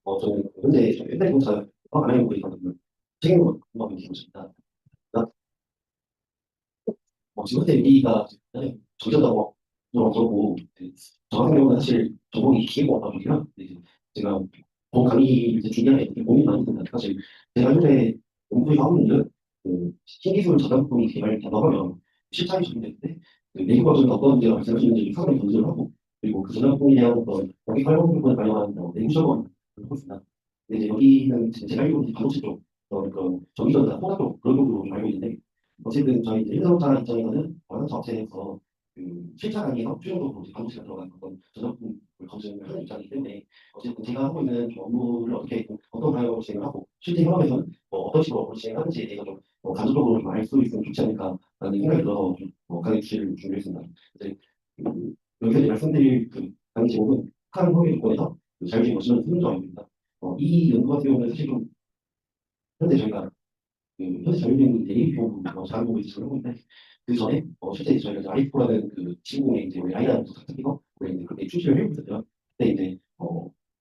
저는 현재 옛날 공사 안 하고 있거든요. 책임을 한번 드리고 싶다. 지금 현재 여기가 정전하고 그렇고 저 같은 경우는 사실 전공이 기계공학과거든요. 제가 본 강의 이제 준비할 때 고민이 많이 듭니다. 사실 제가 현재 연구에서 하고 있는 일은 신기술 저작품이 개발되다 보면 실착이 적용되는데 내부 과정에 어떤 문제가 발생할 수 있는지 상당히 검증을 하고 그리고 그 저작품에 대한 어떤 고객 활용 부분을 반영한 내부 작업을 하고 있습니다. 근데 이제 여기는 제가 알고 있는 반도체 쪽 그런 전기전자 소나 쪽 그런 쪽으로 알고 있는데 어쨌든 저희 이제 일자업자 입장에서는 완전 업체에서 실차 단위에서 최종적으로 이제 반도체가 들어간 어떤 저작품을 검증을 하는 입장이기 때문에 어쨌든 제가 하고 있는 좀 업무를 어떻게 어떤 방향으로 진행을 하고 실제 현업에서는 어떤 식으로 업무를 진행하는지에 대해서 좀 간접적으로 좀 알 수 있으면 좋지 않을까라는 생각이 들어서 좀 강의 주제를 준비했습니다. 이제 여기서 이제 말씀드릴 강의 제목은 북한 통일 조건에서 자율주의 머신은 훈련입니다. 이 연구 같은 경우는 사실 좀 현재 저희가 현재 자율주행 대리비용 자율주행 진행을 하고 있는데 그 전에 실제 저희가 이제 아이포라는 그 지구공에 이제 우리 라이다를 부탁드리고 우리 이제 그렇게 출시를 해보고 있었어요. 그때 이제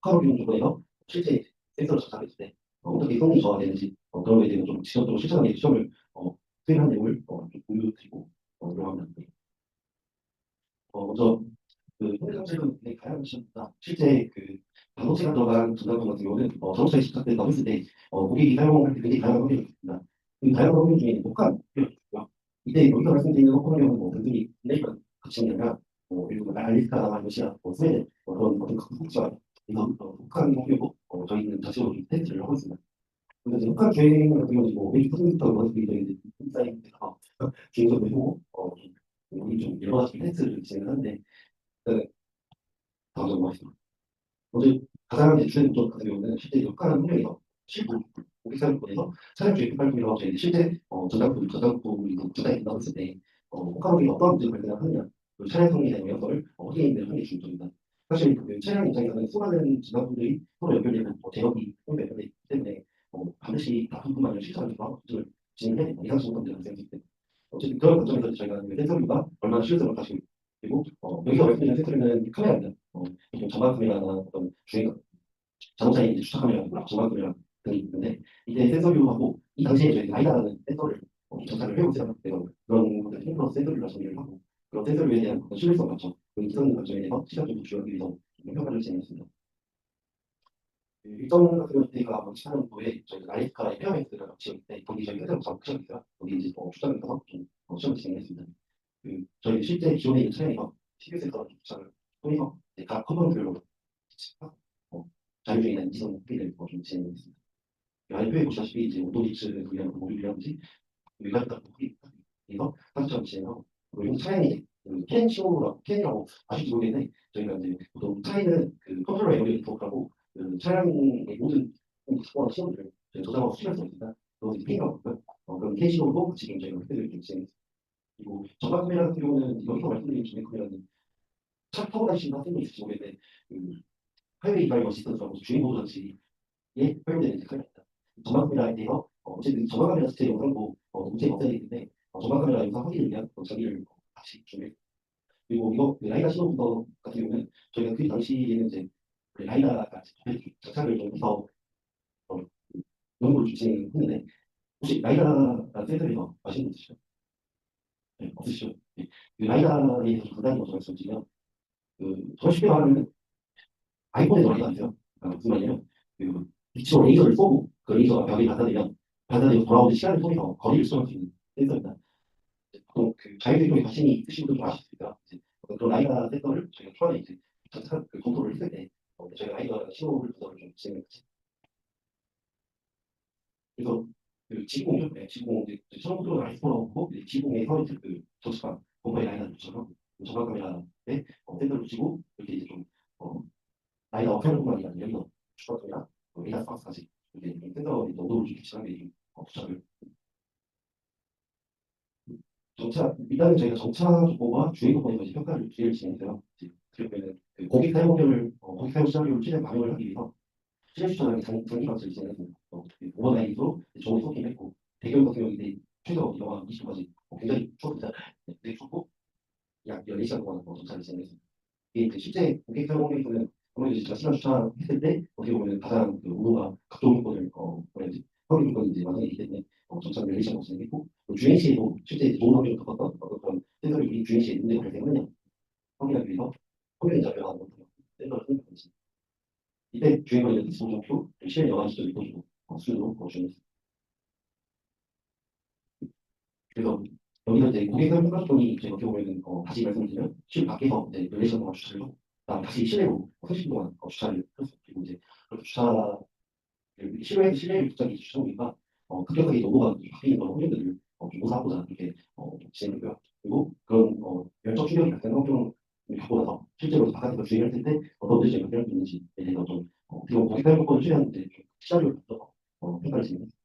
카로비움 조건에서 실제 센서를 장착했을 때 어떻게 성능이 저하가 되는지 그런 거에 대해서 좀 지속적으로 실천하는 시험을 수행한 내용을 좀 보여드리고 이러합니다. 먼저 현대경제는 굉장히 다양한 시험입니다. 실제 반도체가 들어간 전자품 같은 경우는 자동차에 집착된다고 했을 때 고객이 사용할 때 굉장히 다양한 환경이 있습니다. 그 다양한 환경 중에 녹화 있고요. 이때 여기서 말씀드리는 녹화 환경은 단순히 플레이만 거치는 게 아니라 그리고 알리스카나 러시아, 스웨덴 그런 어떤 국가가 이런 북한 환경고 저희는 자체로 좀 테스트를 하고 있습니다. 근데 이제 북한 주행 같은 경우는 메이저 퍼센트부터 원스피 저희 인사이트에서 주행적으로 해보고 우리 좀 여러 가지 테스트를 진행하는데 다음 넘어가겠습니다. 먼저 가장 이제 주된 목적 같은 경우는 실제 역할하는 환경에서 실무 고객 사용권에서 차량 주행 활동이라고 저희 실제 저작품이 구축이 된다고 했을 때 혹한국이 어떤 문제가 발생하느냐 그 차량 성능에 대한 영향을 확인을 하는 게 중점입니다. 사실 차량 입장에서는 수많은 저작품들이 서로 연결되는 대역이 연결되기 때문에 반드시 다품뿐만 아니라 실차적으로 구축을 진행해야 된다. 이상 정도는 발생하기 때문에 어쨌든 그런 관점에서 저희가 센서류가 얼마나 실효성을 가지고 그리고 여기서 말씀드린 센서류는 카메라입니다. 보통 전방 카메라나 어떤 주행 자동차에 이제 주차 카메라, 전방 카메라 등이 있는데 이때 센서류하고 이 당시에 저희 라이다라는 센서를 장착을 해오고 있어요. 그런 것들 힘들어서 센서류를 정리를 하고 그런 센서류에 대한 어떤 신뢰성 관점, 그 기성 관점에 대해서 시각적으로 주요하기 위해서 평가를 진행했습니다. 일정 같은 경우 저희가 시사하는 도에 저희 라이스카의 페어맥스를 같이 있는데 거기 저희 회사로 작업하셨어요. 거기 이제 출장을 가서 좀 시험을 진행했습니다. 저희 실제 기존에 있는 차량에서 TBS에서 주차를 통해서 각 커버별로 어, 자율주행이나 인지성 회의를 좀 진행했습니다. 발표해 보시다시피 이제 오도리츠 그냥 모듈이라든지 외곽 회의에서 사실처럼 진행하고 그리고 차량이 캔이라고 아실지 모르겠는데 저희가 이제 보통 차량은 컨트롤 에어리 네트워크라고 차량의 모든 특수한 시험들을 저장하고 수집할 수 있습니다. 그것이 캔이라고 하고요. 그런 캔 시험도 같이 저희가 획득을 좀 진행했습니다. 그리고 전방 카메라 같은 경우는 여기서 말씀드린 전방 카메라는 차 타고 다니시는 학생도 있을지 모르겠는데 하이웨이 드라이버 시스템하고 주행 보조 장치에 활용되는 카메라입니다. 전방 카메라에 대해서 어쨌든 전방 카메라 자체 영상도 동시에 없애야 되기 때문에 전방 카메라 영상 확인을 위한 장비를 같이 준비했습니다. 그리고 이거 라이다 신호부터 같은 경우는 저희가 그 당시에는 이제 라이다가 장착을 좀 해서 어, 연구를 좀 진행했는데 혹시 라이다라는 센터에서 아시는 분 있으시죠? 네, 없으시죠? 네. 그 라이다에 대해서 간단히 먼저 말씀드리면 정말 쉽게 말하면 아이폰에서 많이 나왔어요. 무슨 말이냐면 빛으로 레이저를 쏘고 그 레이저가 벽에 받아들이면 받아들이고 돌아오는 시간을 통해서 거리를 수정할 수 있는 센서입니다. 보통 자율주행에 관심이 있으신 분들 아실 수 있다. 그런 라이다 센서를 저희가 초안에 이제 장착한 검토를 했을 때 저희가 라이다 신호를 분석을 좀 진행했습니다. 그래서 지구공이요. 네, 지구공 이제 처음부터 아이스포라고 지구공에서 이제 저축한 공포의 라이다를 조정하고 전방 카메라에 센서를 붙이고 이렇게 이제 좀 라이다 어플뿐만 아니라 여기서 주가통이나 레이더 박스까지 이렇게 센서 노드를 이렇게 지정해 부착을 일단은 저희가 정차 조건과 주행 조건에서 이제 평가를 기회를 진행해서요. 그러면은 고객 사용료를 고객 사용 시나리오를 최대한 반영을 하기 위해서 시장 추천하기 장기 방식을 진행했습니다. 오버나이트로 좋은 소팅을 했고 대결 같은 경우 이제 최소 영하 20도까지 굉장히 추웠습니다. 되게 춥고 약 14시간 동안 정차를 진행했습니다. 이게 실제 고객 사용료에서는 아무래도 제가 시간 주차했을 때 어떻게 보면 가장 그 오도가 각종 요건을 뭐라 해야 되지 확인 요건이 이제 완성이기 때문에 정착 relation 없었고 주행시에도 실제 이제 좋은 환경을 겪었던 어떤 그런 센서들이 주행시에 문제가 발생하느냐 확인하기 위해서 환경이 잡혀가는 것들 센서를 선택하는지 이때 주행거리는 소정표 실내 여간 시절 읽어주고 수준으로 주행했습니다. 그래서 여기서 이제 고객 사용 평가조건이 제가 어떻게 보면은 다시 말씀드리면 실 밖에서 이제 relation 동안 주차를 하고 그다음 다시 실내로 30분 동안 주차를 했어요. 그리고 이제 그렇게 주차 실외에서 실내를 갑자기 주차하니까 급격하게 노도가 바뀌는 그런 환경들을 좀 모사하고자 이렇게 진행했고요. 그리고 그런 열적 충격이 발생한 환경을 겪고 나서 실제로 바깥에서 주행할 때 어떤 문제점이 발생할 수 있는지에 대해서 좀 어떻게 보면 고객 사용 조건을 최대한 이제 좀 시나리오를 붙여서 평가를 진행했습니다.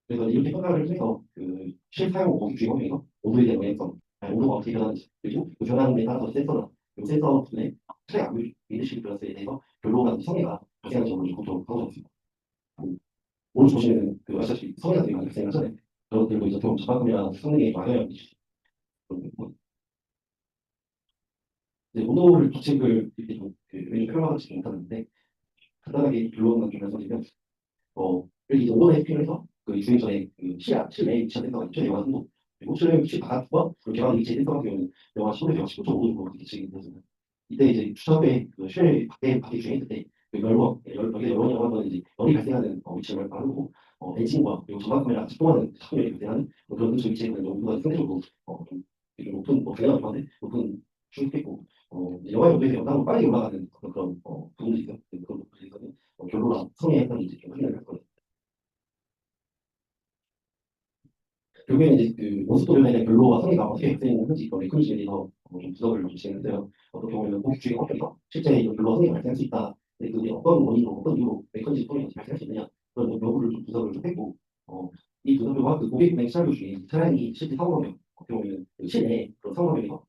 그래서 이렇게 평가를 통해서 그 실사용 고객 주행 환경에서 오도에 대한 영향성, 아니, 오도가 어떻게 변하는지 그리고 그 변화에 따라서 센서나 그 센서 부분의 트랙 압류 리더십 밸런스에 대해서 결론과 성애가 발생하는 점을 좀 검토하고 있습니다. 오른쪽 보시면 그 아시다시피 성애가 되게 많이 발생하잖아요. 그리고 이제 좀 자바금이나 성능에 막영향을 미치죠. 이제 오도를 규칙을 이렇게 좀그 왼쪽 표현하지 못하는데 간단하게 결론만 좀 말씀드리면 여기 이제 오도에 필요해서 그 주행 전에 그 실내에 위치한 센서가 있죠. 영하 3도. 그리고 실내 바깥과 그 개방이 위치해 센서 같은 경우는 영하 15도, 영하 15.5도 정도 규칙이 되었습니다. 이때 이제 주차 후에 그 실내 밖에 주행했을 때 그 여기 열원이라고 하는 건 이제 열이 발생하는 위치를 말하고 엔진과 그리고 전방 카메라 작동하는 작동력이 발생하는 그런 근처 위치에 있는 연구가 상대적으로 좀 되게 높은 당연하기도 한데 높은 충격했고 영하 정도에서 영상으로 빠르게 올라가는 그런 부분들이 있어요. 그런 부분에서는 결로랑 성의 해상이 이제 좀 확인을 할 거예요. 결국에는 이제 그 원스토리에 대한 결로와 성의가 어떻게 발생하는지 그런 메커니즘에 대해서 좀 분석을 좀 진행했는데요. 어떻게 보면 공식 주의 환경에서 실제 이런 결로와 성의가 발생할 수 있다. 근데 그게 어떤 원인으로 어떤 이유로 메커니즘 통해서 발생할 수 있느냐 그런 연구를 좀 분석을 좀 했고 이 분석과 그 고객 운행 시나리오 중에 차량이 실제 사고 나면 어떻게 보면 그 실내 그런 사고 나면서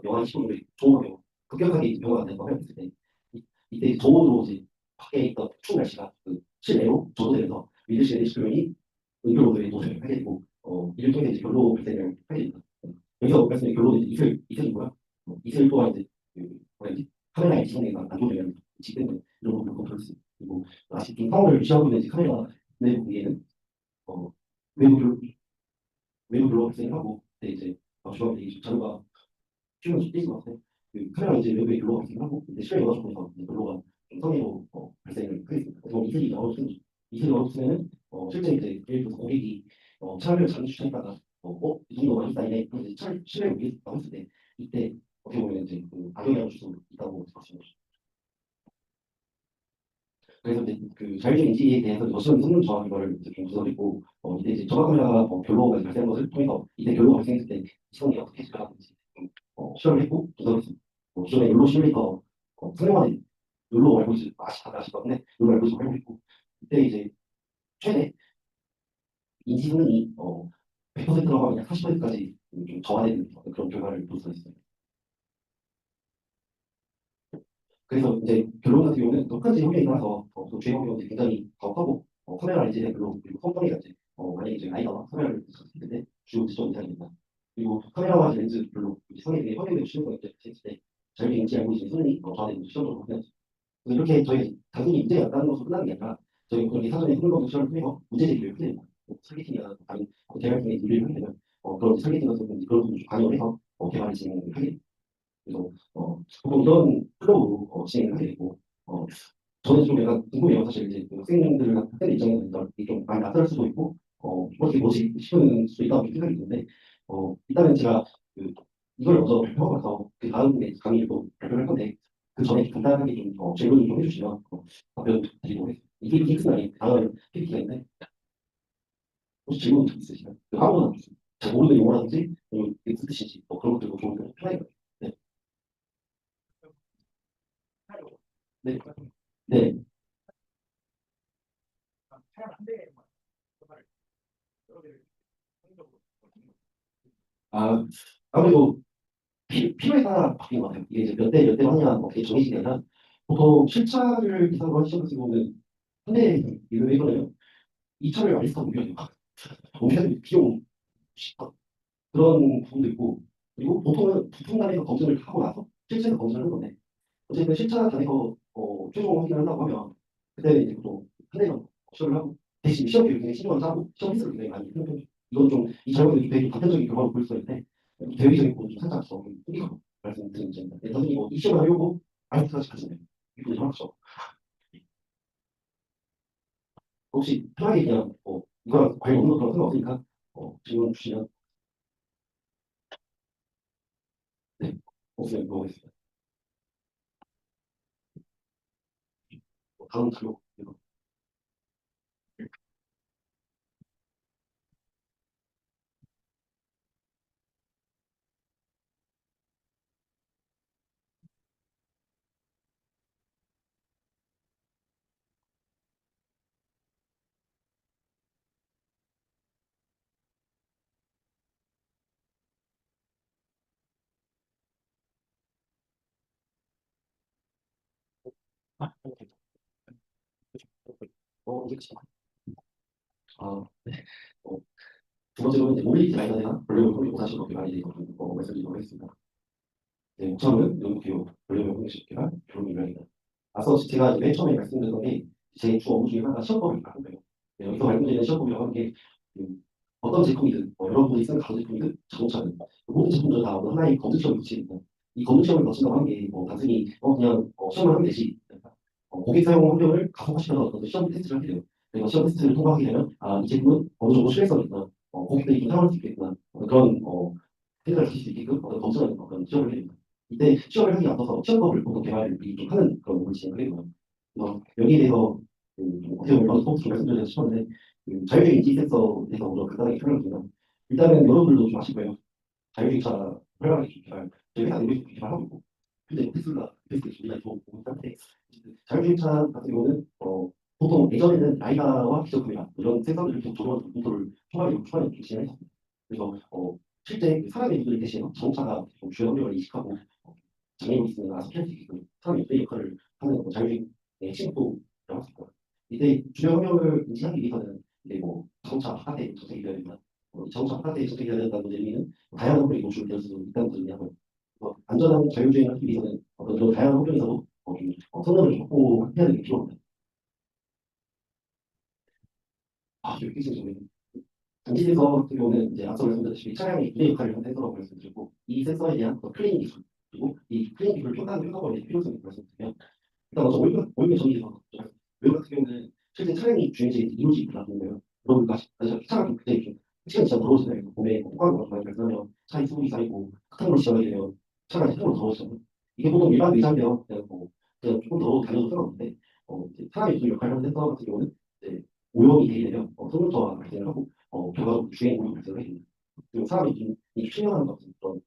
영하 25도의 좋은 환경 급격하게 변화가 되는 걸 했을 때 이때 저온으로 이제 밖에 있던 추운 날씨가 그 실내로 전도되면서 미드실내 대시표면이 의료로의 노출을 하게 되고 이를 통해 이제 결로 발생을 하게 됩니다. 여기서 말씀드린 결론은 이제 이슬이고요. 이슬 또한 이제 그 뭐라 해야 지 카메라의 지성에가 안 좋으면 지금 이런 부분을 컨트롤 수 그리고 아직 좀 상황을 유지하고 있는 이제 카메라 내부 위에는 어, 외부 결 외부 결로 발생하고 근데 이제 주변에 이 자료가 쉬운 띄지 마세요. 그 카메라 이제 외부에 결로가 발생하고 근데 실내 영화 쪽에서 결로가 좀 성의로 발생을 하겠습니다. 그래서 이슬이 영화 쓰는 이슬이 영화 쓰면은 실제 이제 예를 들어서 고객이 차를 잠시 주차했다가 이 정도 많이 쌓이네 그래서 이제 차를 실내로 위에 나왔을 때 이때 어떻게 보면 이제 그 악영향을 줄 수 있다고 말씀하십니다. 그래서 이제 그 자율적 인지에 대해서 머신 성능 저하 이거를 이제 좀 분석했고 이때 이제 전화 카메라가 결로가 발생한 것을 통해서 이때 결로가 발생했을 때 시선이 어떻게 들어가는지 실험을 했고 분석했습니다. 기존의 욜로 시뮬레이터 사용하는 욜로 알고리즘 아실 것 같은데 욜로 알고리즘 활용했고 이때 이제 최대 인지 성능이 100%라고 하면 40%까지 좀 저하되는 그런 결과를 도출했습니다. 그래서 이제 결론 같은 경우는 똑같이 환경에 따라서 또 주행 환경이 굉장히 가혹하고 카메라 렌즈의 별로 그리고 성능이 이제 만약에 저희 아이가 카메라를 했을 때 주 9점 이상입니다. 그리고 카메라와 렌즈 별로 성에 대해 확인되고 실용성이 있을 때 자율적 인지 알고리즘의 성능이 저하되는 시험적으로 확인했습니다. 그래서 이렇게 저희 단순히 문제가 없다는 것으로 끝나는 게 아니라 저희 그렇게 사전에 성능 검증 시험을 통해서 문제 제기를 하게 됩니다. 타겟팅이나 다른 개발 중에 논리를 하게 되면 그런 타겟팅 같은 그런 부분을 좀 반영을 해서 개발을 진행을 하게 됩니다. 그래서 보통 이런 플로우로 진행을 하게 되고 저는 좀 약간 궁금해요. 사실 이제 그 학생들 학생 입장에서 이게 좀 많이 낯설 수도 있고 어떻게 뭐지 싶은 수도 있다고 생각이 드는데 일단은 제가 그 이걸 먼저 발표하고 나서 그 다음에 강의를 또 발표를 할 건데 그 전에 간단하게 좀 질문을 좀 해주시면 답변 드리도록 하겠습니다. 이게 무슨 말이 다음 PPT가 있는데 혹시 질문 있으시면 아무거나 잘 모르는 용어라든지 이게 무슨 뜻인지 그런 것들도 좀 편하게 네. 네. 네. 아, 아무래도 필요에 따라 바뀐 것 같아요. 이게 이제 몇 대 하냐, 어떻게 정해지게 되냐. 보통 실차를 기사로 하시는 같은 경우는 한 대 이거 이거는 이 차를 많이 타고 옮겨야 돼요. 옮겨야 비용 그런 부분도 있고 그리고 보통은 부품 단에서 검증을 하고 나서 실제로 검증을 하는 건데 어쨌든 실차 단에서 최종 확인을 한다고 하면 그때는 이제 보통 한 해만 시험을 하고 대신 시험 계획에 신중하게 짜고 시험 횟수를 굉장히 많이 하는 편이죠. 이건 좀 이 자료는 이 되게 단편적인 결과로 보일 수 있는데 대외적인 부분 좀 살짝 좀 뿌리고 말씀드리는 점입니다. 네, 단순히 이 시험을 하려고 아이스까지 가시면 이분이 정확하죠. 혹시 편하게 그냥 이거랑 관련 없는 그런 생각 없으니까 질문 주시면 네, 없으면 물어보겠습니다. 다음 자료 이거. 아, 이게 지금 아, 어, 두 번째로는 이제 모빌리티 라이너나 볼륨을 꾸미고 다시 그렇게 많이 말씀드리도록 하겠습니다. 네, 목차는 연구기호 볼륨을 꾸미식 개발 교육 유형입니다. 앞서 제가 이제 맨 처음에 말씀드렸던 게 제 주 업무 중에 하나가 시험법이라고 해요. 네, 여기서 말씀드리는 시험법이라고 하는 게 그, 어떤 제품이든 여러분들이 쓰는 가전제품이든 자동차든 모든 제품들 다 어떤 하나의 검증 시험을 거칩니다. 이 검증 시험을 거친다고 하는 게 단순히 그냥 시험을 하면 되지 고객 사용 환경을 가속화시켜서 어떤 시험 테스트를 하게 돼요. 그래서 시험 테스트를 통과하게 되면 이 제품은 어느 정도 신뢰성이 있구나 고객들이 좀 사용할 수 있겠구나 그런 생각을 가질 수 있게끔 검증하는 그런 시험을 하게 됩니다. 이때 시험을 하기 앞서서 시험법을 보통 개발을 미리 좀 하는 그런 부분을 진행을 해요. 그래서 여기에 대해서 어떻게 보면 먼저 좀 말씀드리고 싶었는데 자율주행 인지 센서에 대해서 먼저 간단하게 설명드리면 일단은 여러분들도 좀 아실 거예요. 자율주행차 활발하게 좀 개발 저희 회사 내부에서 개발하고 있고 근데 테슬라 준비가 좀 보고 있는데 자율주행차 같은 경우는 보통 예전에는 라이다와 기적 카메라 이런 센서들을 계속 조정하는 공터를 초반에 진행했습니다. 그래서 실제 그 사람의 눈을 대신해서 자동차가 좀 주요 환경을 인식하고 장애물이 있으면 알아서 피할 수 있게끔 사람의 눈의 역할을 하는 자율주행의 핵심도라고 할 수 있고 이때 주요 환경을 인식하기 위해서는 이제 자동차 바깥에 정책이 되어야 된다. 자동차 바깥에 정책이 되어야 된다는 의미는 다양한 환경이 노출될 수 있다는 것을 의미하고 안전한 자율주행을 하기 위해서는 어떤 그런 다양한 환경에서도 성능을 좀 확보해야 되는 게 필요합니다. 여기 지금 단지 센서 같은 경우는 이제 앞서 말씀드렸다시피 차량의 기대 역할을 하는 센서라고 말씀드렸고 이 센서에 대한 클리닝 기술 그리고 이 클리닝 기술을 평가하는 평가원의 필요성을 말씀드리면 일단 먼저 오염 정리에서 오염 같은 경우는 실제 차량이 주행시에 이루어지고 거예요. 여러분들 차가 좀 굉장히 좀 시간이 지나면 더러워지잖아요. 봄에 폭발로 많이 발생하면 차에 수분이 쌓이고 흙탕물이 지나게 되면 차가 이제 흙으로 더러워지잖아요. 이게 보통 일반 외장이면 그냥 조금 더러워 다녀도 상관없는데 이제 사람의 그 역할을 하는 센서 같은 경우는 이제 오염이 되게 되면 성분토가 발생을 하고 결과적으로 주행 오염이 발생을 해요. 그리고 사람이 이 실명하는 것 같은 그런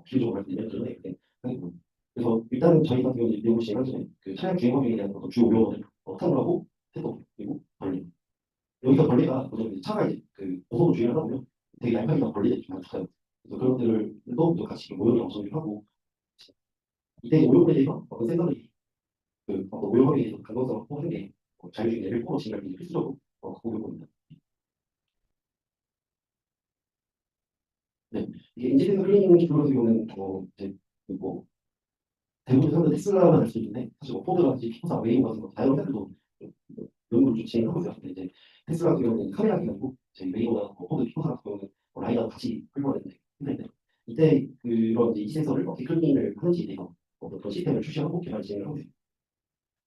기술적으로 말씀드리면 그런 게 하고 그래서 일단은 저희 같은 경우는 내부 시행할 전에 그 차량 주행 환경에 대한 어떤 주요 요령을 탐구하고 세법 그리고 벌레 여기서 벌레가 뭐냐면 이제 차가 이제 그 고속으로 주행을 하다 보면 되게 얄팍이나 벌레들이 좀 많아요. 그래서 그런 것들도 같이 오염을 엄청 하고 이때 오염에 대해서 어떤 센서들이 그 어떤 오염 환경에 대해서 간건성을 확보하는 게 자율주행 레벨 4 진행할 때 필수적으로 보는 겁니다. 네. 이게 인지센서 클리닝 기술 같은 경우는 이제 그뭐 대부분 사람들 테슬라만 할 수 있는데 사실 포드라든지 피코사, 웨이모 같은 거 다양한 회사들도 연구를 좀 진행하고 있어요. 근데 이제 테슬라 같은 경우는 카메라 기반이고 저희 웨이모나 포드, 피코사 같은 경우는 라이다와 같이 활용하는데 힘든데 이때 그런 이제 이 센서를 어떻게 클리닝을 하는지에 대해서 그런 시스템을 출시하고 개발 진행을 하고 있어요.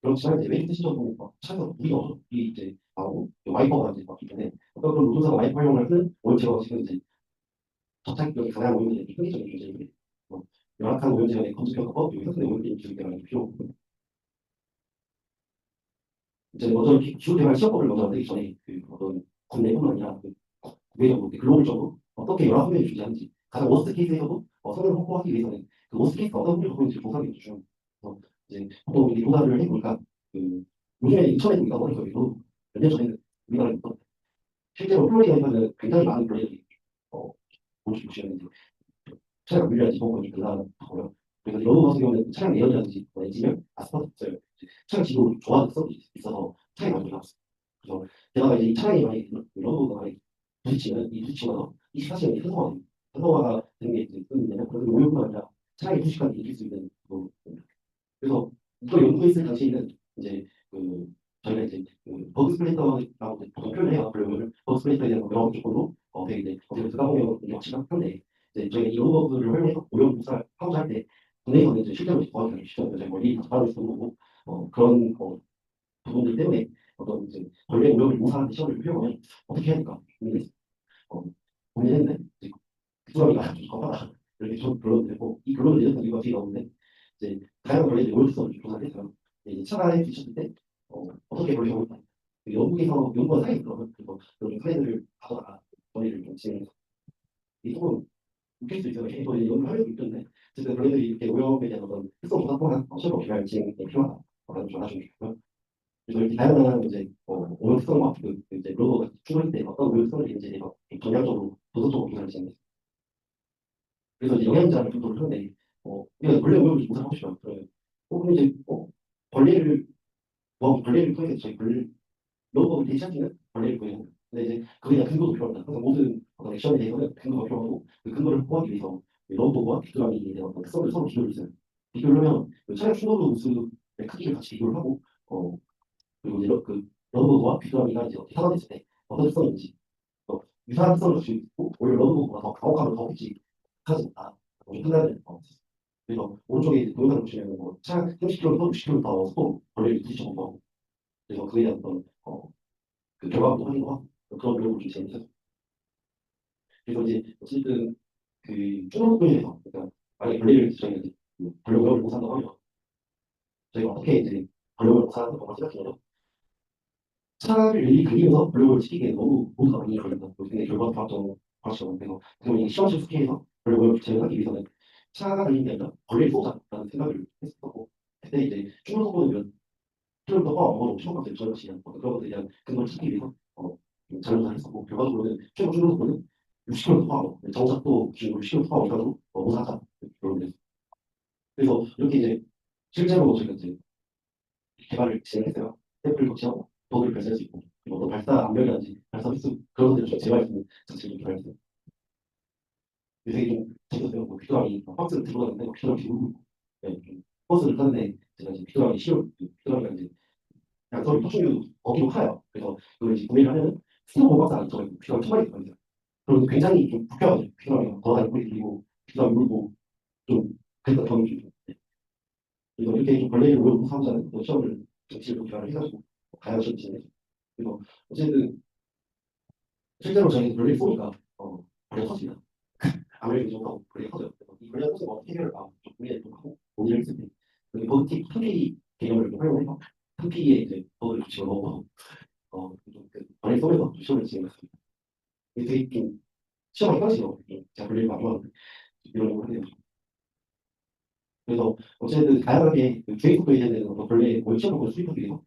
그렇지만 이제 웨이트 시절도 막 차에서 물이 나오죠. 물이 이제 나오고 와이퍼가 이제 막 있는데 어떤 그런 노동사가 와이퍼 활용을 하는 오염제가 지금 이제 접착력이 강한 오염제들이 현기적인 존재인데 열악한 오염제간의 검증평가법 그리고 현존의 오염제 기술 개발이 필요하고 이제 먼저 기술 개발 시험법을 먼저 만들기 전에 그 어떤 국내뿐만 아니라 국외적으로 글로벌적으로 어떻게 여러 환경이 존재하는지 가장 워스트 케이스에서도 성능을 확보하기 위해서는 그 워스트 케이스가 어떤 환경을 갖고 있는지 조사하는 게 중요합니다. 그래서 이제 보통 이렇게 조사를 해보니까 그 요즘에 인천에 우리가 머니터에도 몇 년 전에는 우리나라에 있던 실제로 플로리다에서는 굉장히 많은 벌레들이 보시면 이제 차량 물리라든지 이런 거니 그다음고요. 그래서 이런 거 같은 경우는 차량 내연이라든지 엔진을 아스팔트 차량 지도 좋아하는 습이 있어서 차량이 많이 나왔어요. 그래서 게다가 이제 이 차량이 많이 러브가 많이 부딪히면 이 부딪히면서 24시간 산소화가 되는 게 이제 있느냐면 그런 오염뿐만 아니라 차량의 부식까지 일으킬 수 있는 그래서 이걸 연구했을 당시에는 이제 저희가 이제 버그 스플래터라고 이제 보통 표현을 해요. 그러면 버그 스플래터에 대한 여러 조건으로 되게 이제 어떻게 들어가 보면 이게 확실한 한데 이제 저희가 이 로버그를 활용해서 오염 조사를 하고자 할 때 국내에서는 이제 실제로 정확하게 시험을 저희 멀리 다 받아볼 수 있는 거고 그런 부분들 때문에 어떤 이제 벌레 오염을 모사하는 시험을 활용하면 어떻게 해야 될까 고민했어요. 어, 고민했는데 이제 그사람이가 좀 겁하다 이렇게 좀 결론을 내고 이 결론을 내렸던 이유가 뒤에 나오는데 이제 다양한 벌레들이 오염성을 조사를 해서요. 이제 차가에 비쳤을 때 어떻게 벌레가 오는가 영국에서 연구한 사례가 있더라고요. 그래서 그런 사례들을 가져다가 벌레를 좀 진행해서 이 조금 웃길 수 있어요. 이거 연구를 하려고 있던데 어쨌든 벌레들이 이렇게 오염에 대한 어떤 특성 조사 또한 실험 개발 진행이 필요하다라는 좀 알아주고 싶고요. 그래서 이렇게 다양한 이제 오염 특성과 이제 로버가 충돌할 때 어떤 오염 특성이 있는지에 대해서 전략적으로 도서적으로 조사를 진행했어요. 그래서 이제 영양자를 분석을 하는데 우리가 벌레 오염을 조사하고 싶어요. 그럼 이제 벌레를 벌레를 통해서 저희 벌레 로버를 대체하기는 벌레를 구해요. 근데 이제 그에 대한 근거도 필요합니다. 항상 모든 어떤 액션에 대해서는 근거가 필요하고 그 근거를 확보하기 위해서 로버와 빅드라미에 대한 어떤 특성을 서로 비교를 했어요. 비교를 하면 차량 충돌 우수의 크기를 같이 비교를 하고 그리고 이제 러버와 빅드라미가 이제 어떻게 타산됐을 때 어떤 특성인지 유사한 특성을 가지고 있고 오히려 러버보다 더 가혹하면 더 혹시 하지 않다. 판단을 그래서 오른쪽에 이제 동영상을 보시면 차량 30km, 60km 속도로 벌레를 부딪혀보고 그래서 그에 대한 어떤 그 결과도 확인도 하고 그런 노력을 좀 재밌어요. 그래서 이제 어쨌든 그 중앙부에서 그러니까 만약에 벌레를 저희가 이제 벌레를 못 산다고 하면 저희가 어떻게 이제 벌레를 못 사는 방법을 생각해요. 차를 일일이 달리면서 벌레를 지키기에 너무 모두가 많이 걸린다. 굉장히 결과가 불확정 그래서 그럼 이 시험실 숙제에서 벌레를 진행하기 위해서는 차가 달리는 게 아니라 벌레를 쏘자라는 생각을 했었고 그때 이제 충분 속도는 킬로미터 어머로 최고값을 전환시키는 그런 것에 대한 근거를 찾기 위해서 잘못을 했었고 결과적으로는 최고 충분 속도는 60km 포함 정착도 기준으로 60km 포함 이상으로 모사하자 결론을 냈어요. 그래서 이렇게 이제 실제로 저희가 이제 개발을 진행했어요. 샘플 거치하고 버그를 발생할 수 있고 그리고 어떤 발사 암멸이라든지 발사 횟수 그런 것들을 좀 제어할 수 있는 장치를 좀 개발했어요. 되게 좀 재밌었어요. 빅드라미 박스를 들고 다니는데 빅드라미 울고 있고 네, 버스를 타는데 제가 이제 빅드라미 시험 빅드라미가 이제 양서류 파충류 어기로 커요. 그래서 그걸 이제 구매를 하면은 스티로폼 박스 안에 들어가 있고 빅드라미 천 마리 들어있어요. 그럼 굉장히 좀 불편하죠. 빅드라미가 걸어다니는 소리 들리고 빅드라미 울고 좀 그랬던 경험이 좀 있어요. 그래서 이렇게 좀 벌레를 오염 사고자는 시험을 정치를 개발을 해가지고 다양한 시험 진행했어요. 그래서 어쨌든 실제로 저희는 벌레를 쏘니까 벌레가 터집니다. 아무래도 좀 더 벌레가 터져요. 그래서 이 벌레가 터지면 어떻게 해결할까 좀 고민을 좀 하고 논의를 했을 때 여기 버그틱 3P 개념을 좀 활용해서 3P에 이제 버그를 집어넣어서 벌레 쏘면서 시험을 진행했습니다. 이게 되게 좀 시험을 헷갈리죠. 제가 벌레를 많이 하는데 이런 걸 하네요. 그래서 어쨌든 다양하게 주행 속도에 대한 어떤 벌레 시험 을 수립하기 위해서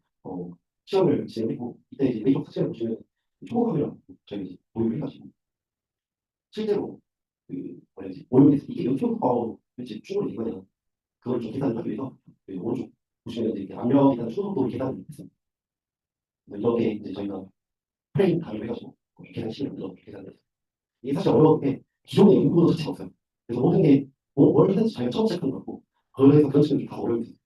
시험을 진행했고 이때 이제 왼쪽 삭제를 보시면 초보 카메라 저희 이제 도입을 해가지고 실제로 뭐지 오염돼서 이게 몇 킬로 파워 도대체 충분히 이거냐 그걸 좀 계산을 하기 위해서 오른쪽 보시면 이제 압력에 대한 초속도를 계산을 했습니다. 이렇게 이제 저희가 프레임 가위로 해가지고 계산식을 만들어서 계산을 했어요. 이게 사실 어려운 게 기존의 연구도 자체가 없어요. 그래서 모든 게 뭘 하든지 자기가 처음 시작하는 것 같고 그래서 그런 식으로 다 어려운 게 있어요.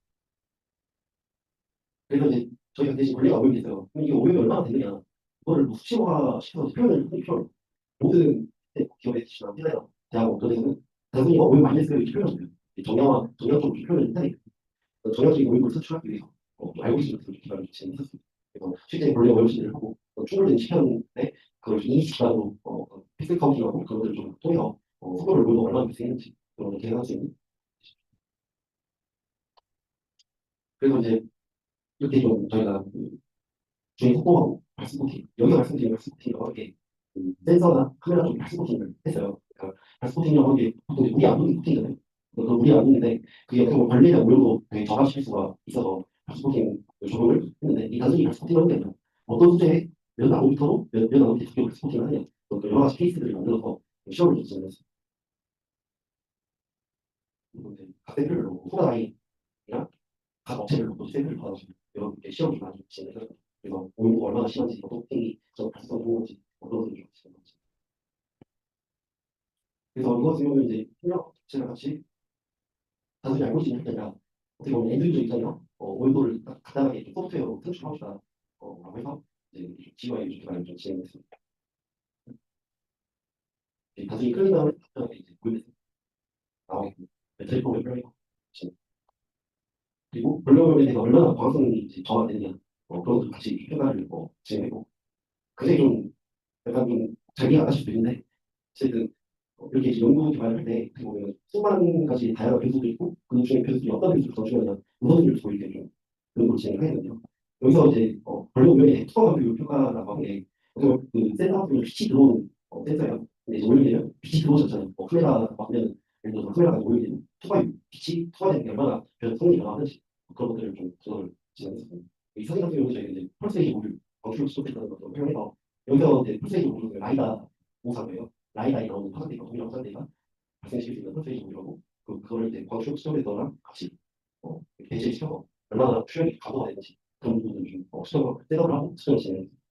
그래서 이제 저희가 대신 원리가 오염이 있어요. 그럼 이게 오염이 얼마나 되느냐 그거를 뭐 수치화 시켜서 표현을 하기 필요해요. 모든 기업의 지시나 회사나 대학원 그런 데서는 단순히 오염 많이 했어요 이렇게 표현을 해요. 정량적으로 표현을 하니까 전형적인 오인을 선출하기 위해서 알고리즘을 기반으로 진행했었습니다. 그래서 실제 본래 오염시를 하고 충돌된 시간에 그걸 인식 기반으로 픽셀 카운팅하고 그런 것들을 좀 통해서 속도를 물도 얼마나 발생했는지 그런 걸 계산할 수 있는 그래서 이제 이렇게 좀 저희가 주행 속도하고 발스포팅 여기가 발스포팅이고 발스포팅이라고 하는 게 센서나 카메라 쪽 발스포팅을 했어요. 그러니까 발스포팅이라고 하는 게 보통 이제 물이 안 묻는 코팅이잖아요. 그 물이 안 묻는데 그게 어떻게 보면 벌레의 오염도 되게 저감시킬 수가 있어서 발스포팅 적용을 했는데 이 단순히 발스포팅을 하는 게 아니라 어떤 소재에 몇 나노미터로 몇 나노미터 두께 발스포팅을 하느냐 또 여러 가지 케이스들을 만들어서 시험을 좀 진행했어요. 그리고 이제 각 샘플별로 소다라인이랑 각 업체별로 또 샘플을 받아주고 여러 개 시험을 많이 진행해서 그래서 오염도가 얼마나 심한지 어떤 코팅이 저 발생하는 건지 그런 것들을 좀 진행했어요. 그래서 이거 같은 경우는 이제 협력 업체랑 같이 단순히 알고 있는 게 아니라 어떻게 보면 엔드 유저 입장이나 온도를 딱 간단하게 좀 소프트웨어로 산출합시다. 라고 해서 이제 GUI 유저 개발을 좀 진행했습니다. 단순히 클릭 다음에 답변하게 이제 보이면서 나오겠고 텔레폼을 플러이고 그리고 볼륨에 대해서 얼마나 방송이 이제 저하 되느냐 그런 것도 같이 평가를 진행했고 그게 좀 약간 좀 자기가 하실 수 있는데 어쨌든 이렇게 이제 연구 개발을 할 때 어떻게 보면 수많은 가지 다양한 변수도 있고 그 중에 변수 중에 어떤 변수를 더 중요하냐 우선순위를 두고 이렇게 좀 연구를 진행을 해야 되거든요. 여기서 이제 볼륨의 특허 비율 평가라고 하는 게 어떻게 보면 그 센서 같은 경우 빛이 들어오는 센서예요. 근데 이제 오염이 되면 빛이 들어오잖아요. 카메라 막으면 예를 들어서 카메라가 오염이 되면 빛이 투과되는 게 얼마나 성능이 변화하는지 그런 것들을 좀 조사를 진행했습니다. 이 사진 같은 경우는 저희가 이제 펄스에이지 모듈 방출력 수속했다는 것을 활용해서 여기서 이제 펄스에이지 모듈을 라이다 모사고요. 라이다에 나오는 화산대가 동일한 화산대가 발생시킬 수 있는 펄스에이지 모듈하고 그거를 이제 광출력 수정에서랑 같이 배제시켜서 얼마나 출력이 가도가 되는지 그런 부분을 좀 수정을 셋업을 하고 수정을 진행했습니다.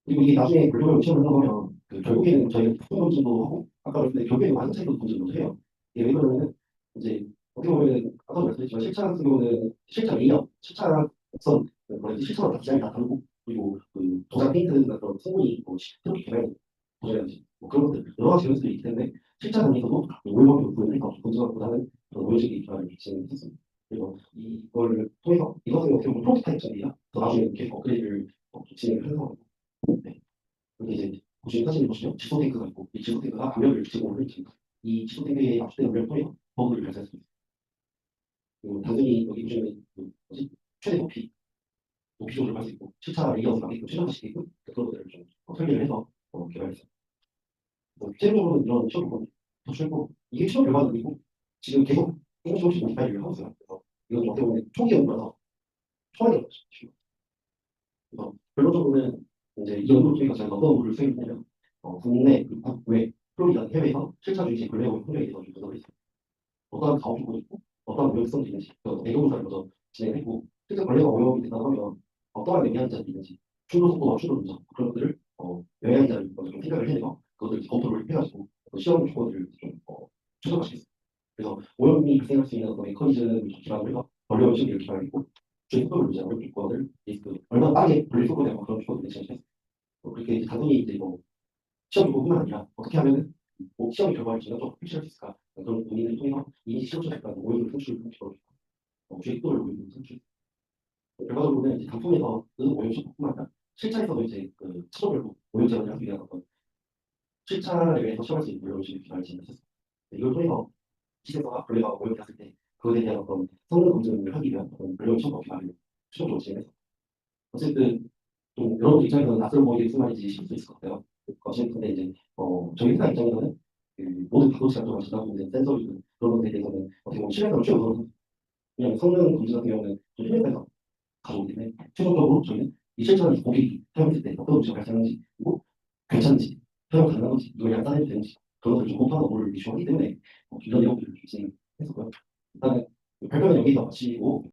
그리고 이게 나중에 글로벌 시험을 하다 보면 결국에는 저희가 부품 검증도 하고 아까 말했는데 결국에는 완성차이도 검증도 해요. 왜 그러냐면 이제 어떻게 보면 아까 말씀드렸지만 실차 같은 경우는 실차 레이어, 실차 곡선 뭐지 실차마다 다 디자인이 다 다르고 그리고 그 도장 페인트나 그런 성분이 새롭게 개발 도장이라든지 그런 것들 여러 가지 변수들이 있기 때문에 실차 단위에서도 오염 부분을 해서 검증하고나는 그런 오염식 개발을 진행했습니다. 그리고 이걸 통해서 이것은 어떻게 보면 프로토타입적이야. 더 나중에 계속 업그레이드를 진행을 해서 네. 여기 이제 보시면 사진을 보시면 지소 탱크가 있고 이 지소 탱크가 압력을 제공을 해줍니다. 이 지소 탱크에 압축된 압력을 통해 버블을 발생할 수 있습니다. 그리고 단순히 여기 보시면 그 뭐지 최대 높이 조절을 할 수 있고 실차 레이아웃을 하게끔 최적화시키게끔 그런 것들을 좀 설계를 해서 개발했습니다. 최종적으로는 이런 시험 결과를 도출했고 이게 시험 결과는 아니고 지금 계속 조금씩 모디파이를 하고 있어요. 그래서 이건 어떻게 보면 초기 연구라서 초안이 없죠. 그래서 결론적으로는 이제 이 연구를 통해서 저희가 어떤 연구를 수행했냐면 국내 그리고 국외 프로리안 해외에서 실차 중심 근래오염 환경에 대해서 좀 분석을 했습니다. 어떠한 가업 조건이 있고 어떠한 오염성이 있는지 내용조사를 먼저 진행했고 실제 걸레가 오염이 된다고 하면 어떠한 영양자들이 있는지 충돌 속도와 충돌 분석 그런 것들을 영양자를 먼저 좀 생각을 해내서 그것들을 검토를 해가지고 시험 조건들을 좀 최적화시켰습니다. 그래서 오염이 발생할 수 있는 어떤 메커니즘을 기반으로 해서 걸레오염 시험을 기반했고 주의 속도를 유지하는 오염 조건을 얼마나 빠르게 걸릴 속도냐 그런 조건을 제시했습니다. 그렇게 이제 단순히 이제 시험 결과뿐만 아니라 어떻게 하면은 시험 결과를 전형적으로 표시할 수 있을까 그런 고민을 통해서 이미지 시험처 약간 오염을 산출을 통해서 주식도를 오염을 산출 결과적으로는 이제 단품에서 오염 시험뿐만 아니라 실차에서도 이제 차종별로 오염 제한을 하기 위한 어떤 실차를 위해서 시험할 수 있는 오염 시험 기반을 진행했습니다. 이걸 통해서 시세서가 벌레가 오염이 됐을 때 그것에 대한 어떤 성능 검증을 하기 위한 어떤 오염 시험 기반을 최종적으로 진행해서 어쨌든 좀 여러분 입장에서는 낯설어 보이게 무슨 말인지 싶을 수 있을 것 같아요. 근데 이제 저희 회사 입장에서는 그 모든 반도체 같은 걸 제작하고 있는 센서이든 그런 것에 대해서는 어떻게 보면 신뢰감을 최우선 그냥 성능 검증 같은 경우는 좀 해외에서 가져오기 때문에 최종적으로 저희는 이 실전을 고객이 사용했을 때 어떤 문제가 발생하는지 그리고 괜찮은지 사용 가능한 건지 이걸 양산해도 되는지 그런 것들을 좀 검토하는 업무를 이슈하기 때문에 이런 내용들을 진행했었고요. 일단은 발표는 여기서 마치고